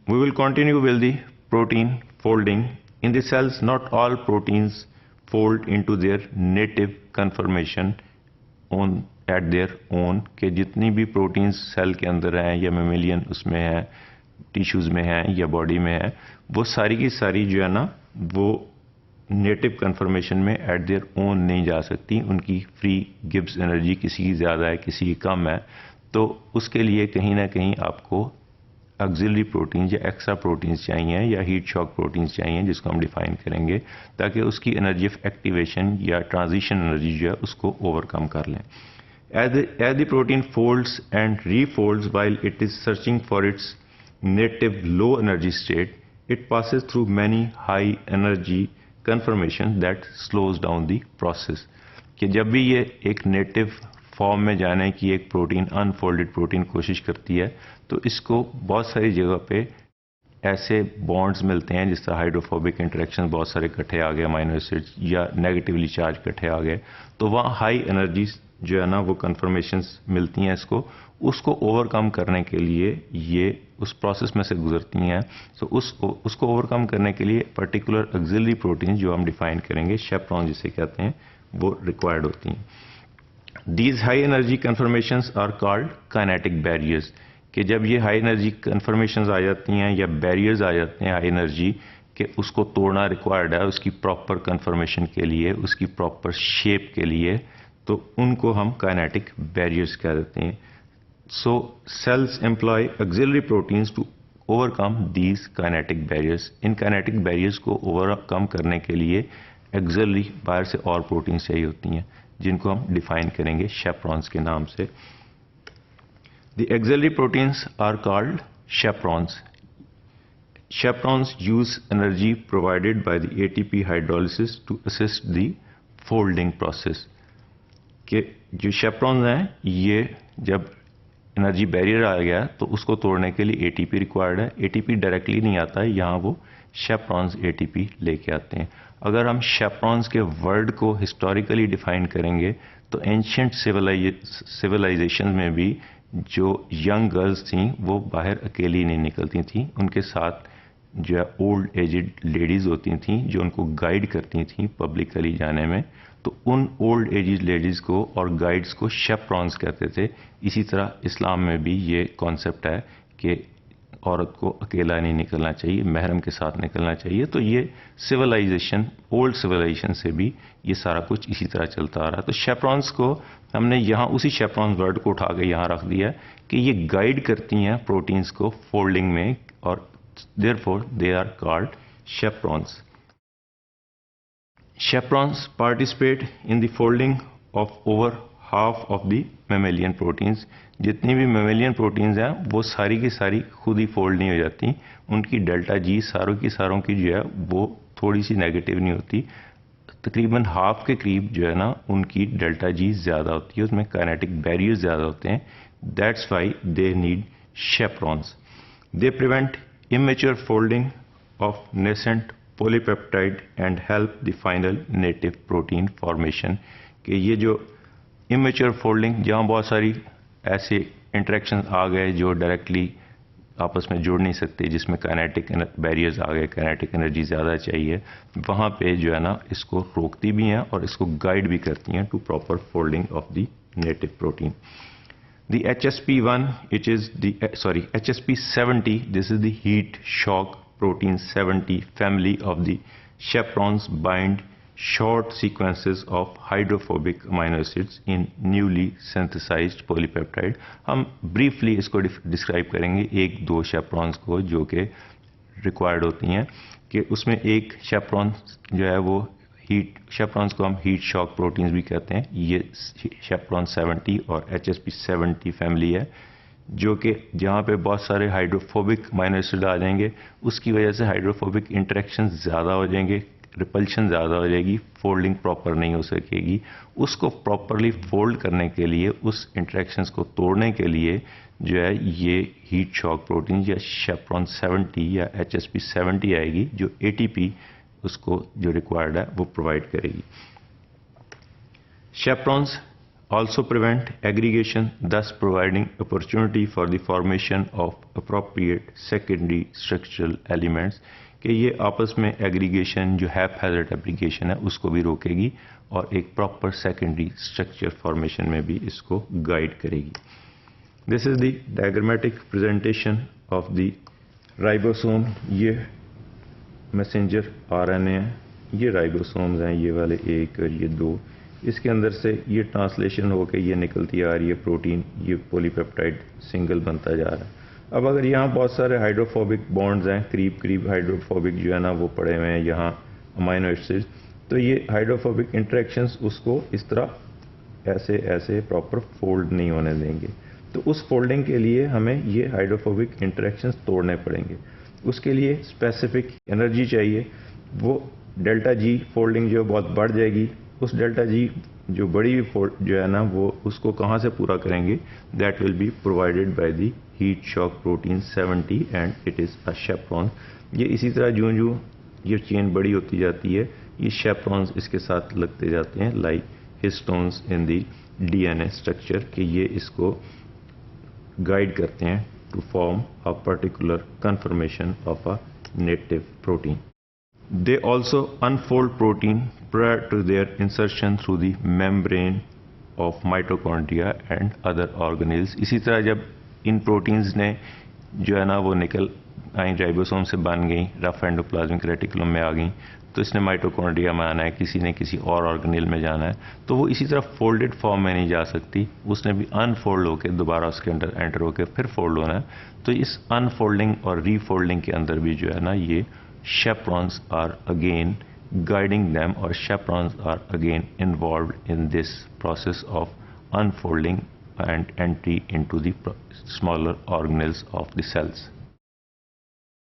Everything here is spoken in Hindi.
We will continue with the protein folding. In the cells, not all proteins fold into their native conformation on at their own, कि जितनी भी प्रोटीन्स सेल के अंदर हैं या मेमेलियन उसमें है, टिश्यूज़ में है या बॉडी में है, वो सारी की सारी जो है ना वो नेटिव कन्फर्मेशन में एट देयर ओन नहीं जा सकती. उनकी फ्री गिब्स एनर्जी किसी की ज़्यादा है, किसी की कम है. तो उसके लिए कहीं ना कहीं आपको ऑक्सिलरी प्रोटीन्स या एक्स्ट्रा प्रोटीन्स चाहिए या हीट शॉक प्रोटीन्स चाहिए, जिसको हम डिफाइन करेंगे, ताकि उसकी एनर्जी ऑफ एक्टिवेशन या ट्रांजिशन एनर्जी जो है उसको ओवरकम कर लें. As the protein folds and refolds while it is searching for its native low energy state, it passes through many high energy conformations that slows down the process. कि जब भी ये एक नेटिव फॉर्म में जाने की एक प्रोटीन अनफोल्डेड प्रोटीन कोशिश करती है, तो इसको बहुत सारी जगह पे ऐसे बॉन्ड्स मिलते हैं, जिस तरह हाइड्रोफोबिक इंटरेक्शन बहुत सारे इकट्ठे आ गए, अमीनो एसिड्स या नेगेटिवली चार्ज इकट्ठे आ गए, तो वहाँ हाई एनर्जी जो है ना वो कन्फर्मेशंस मिलती हैं इसको. उसको ओवरकम करने के लिए ये उस प्रोसेस में से गुजरती हैं. तो उसको ओवरकम करने के लिए पर्टिकुलर ऑक्सिलरी प्रोटीन जो हम डिफाइन करेंगे, शेप्रॉन जिसे कहते हैं, वो रिक्वायर्ड होती हैं. These high energy conformations are called kinetic barriers. कि जब ये हाई एनर्जी कन्फर्मेशंस आ जाती हैं या बैरियर्स आ जाते हैं हाई एनर्जी के, उसको तोड़ना रिक्वायर्ड है उसकी प्रॉपर कन्फर्मेशन के लिए, उसकी प्रॉपर शेप के लिए, तो उनको हम काइनेटिक बैरियर्स कह देते हैं. So cells employ auxiliary proteins to overcome these kinetic barriers. इन काइनेटिक बैरियर्स को ओवरकम करने के लिए ऑक्सिलरी बाहर से और प्रोटीन्स चाहिए होती हैं, जिनको हम डिफाइन करेंगे शेप्रॉन्स के नाम से. The auxiliary proteins are called chaperones. Chaperones use energy provided by the ATP hydrolysis to assist the folding process. कि जो chaperones हैं, ये जब एनर्जी बैरियर आ गया तो उसको तोड़ने के लिए ATP रिक्वायर्ड है. ATP डायरेक्टली नहीं आता है, यहाँ वो chaperones ATP लेके आते हैं. अगर हम chaperones के वर्ड को हिस्टोरिकली डिफाइन करेंगे तो एंशियंट सिविलाइजेशन में भी जो यंग गर्ल्स थीं वो बाहर अकेली नहीं निकलती थीं, उनके साथ जो है ओल्ड एजड लेडीज़ होती थीं जो उनको गाइड करती थीं पब्लिकली जाने में. तो उन ओल्ड एजड लेडीज़ को और गाइड्स को शेप्रॉन्स कहते थे. इसी तरह इस्लाम में भी ये कॉन्सेप्ट है कि औरत को अकेला नहीं निकलना चाहिए, महरम के साथ निकलना चाहिए. तो ये सिविलाइजेशन, ओल्ड सिविलाइजेशन से भी ये सारा कुछ इसी तरह चलता आ रहा है. तो शेप्रॉन्स को हमने यहाँ उसी शेप्रॉन वर्ड को उठा के यहाँ रख दिया कि ये गाइड करती हैं प्रोटीन्स को फोल्डिंग में, और therefore they are called chaperones. Chaperones participate in the folding of over half of the mammalian proteins. जितनी भी मेमेलियन प्रोटीन्स हैं वो सारी की सारी खुद ही फोल्ड नहीं हो जाती. उनकी डेल्टा जी सारों की जो है वो थोड़ी सी नेगेटिव नहीं होती. तकरीबन हाफ के करीब जो है ना उनकी डेल्टा जी ज़्यादा होती है, उसमें काइनेटिक बैरियर्स ज़्यादा होते हैं. That's why they need chaperones. They prevent immature folding of nascent polypeptide and help the final native protein formation. कि ये जो इमेच्योर फोल्डिंग, जहाँ बहुत सारी ऐसे इंटरेक्शन आ गए जो डायरेक्टली आपस में जुड़ नहीं सकते, जिसमें काइनेटिक बैरियर्स आ गए, काइनेटिक एनर्जी ज़्यादा चाहिए, वहाँ पे जो है ना इसको रोकती भी हैं और इसको गाइड भी करती हैं to proper folding of the native protein. The HSP1, it is the HSP70, this is the heat shock protein 70 family of the chaperones bind short sequences of hydrophobic amino acids in newly synthesized polypeptide. हम briefly इसको डिस्क्राइब करेंगे एक दो chaperones को जो कि रिक्वायर्ड होती हैं. कि उसमें एक chaperone जो है वो chaperones को हम हीट शॉक प्रोटीन्स भी कहते हैं. ये chaperone 70 और HSP70 फैमिली है, जो कि जहाँ पे बहुत सारे हाइड्रोफोबिक अमीनो एसिड आ जाएंगे, उसकी वजह से हाइड्रोफोबिक इंटरेक्शन ज़्यादा हो जाएंगे, रिपल्शन ज़्यादा हो जाएगी, फोल्डिंग प्रॉपर नहीं हो सकेगी. उसको प्रॉपरली फोल्ड करने के लिए, उस इंटरेक्शंस को तोड़ने के लिए जो है ये हीट शॉक प्रोटीन या chaperone 70 या HSP70 आएगी, जो ATP उसको जो रिक्वायर्ड है वो प्रोवाइड करेगी. Chaperones also prevent aggregation, thus providing opportunity for the formation of appropriate secondary structural elements, कि ये आपस में एग्रीगेशन जो हैphazard एप्लीकेशन है उसको भी रोकेगी और एक प्रॉपर सेकेंडरी स्ट्रक्चर फॉर्मेशन में भी इसको गाइड करेगी। This is the diagrammatic presentation of the ribosome. ये मैसेंजर आरएनए है, ये राइबोसोम्स हैं, ये वाले एक और ये दो। इसके अंदर से ये ट्रांसलेशन होकर ये निकलती आ रही है प्रोटीन, ये पॉलीपेप्टाइड सिंगल बनता जा रहा है। अब अगर यहाँ बहुत सारे हाइड्रोफोबिक बॉन्ड्स हैं, करीब हाइड्रोफोबिक जो है ना वो पड़े हुए हैं यहाँ अमाइनो एसिड्स, तो ये हाइड्रोफोबिक इंटरेक्शंस उसको इस तरह ऐसे ऐसे प्रॉपर फोल्ड नहीं होने देंगे। तो उस फोल्डिंग के लिए हमें ये हाइड्रोफोबिक इंटरेक्शंस तोड़ने पड़ेंगे। उसके लिए स्पेसिफिक एनर्जी चाहिए। वो डेल्टा जी फोल्डिंग जो बहुत बढ़ जाएगी, उस डेल्टा जी जो बड़ी हुई फोल्ड जो है ना वो उसको कहाँ से पूरा करेंगे, that will be provided by the heat shock protein 70 and it is a chaperone. ये इसी तरह जो ये चेन बड़ी होती जाती है, ये शेप्रॉन्स इसके साथ लगते जाते हैं like histones in the DNA structure, कि ये इसको गाइड करते हैं to form a particular conformation of a native protein. They also unfold protein prior to their insertion through the membrane of mitochondria and other organelles। इसी तरह जब इन प्रोटीन्स ने जो है ना वो निकल आई राइबोसोम से बन गई, रफ एंडोप्लाज्मिक रेटिकुलम में आ गई, तो इसने माइटोकॉन्ड्रिया में आना है, किसी ने किसी और ऑर्गेनेल में जाना है, तो वो इसी तरह फोल्डेड फॉर्म में नहीं जा सकती, उसने भी अनफोल्ड होकर दोबारा उसके अंदर एंटर होकर फिर फोल्ड होना है। तो इस अनफोल्डिंग और रीफोल्डिंग के अंदर भी जो है ना ये chaperones are again guiding them, or chaperones are again involved in this process of unfolding and entry into the smaller organelles of the cells.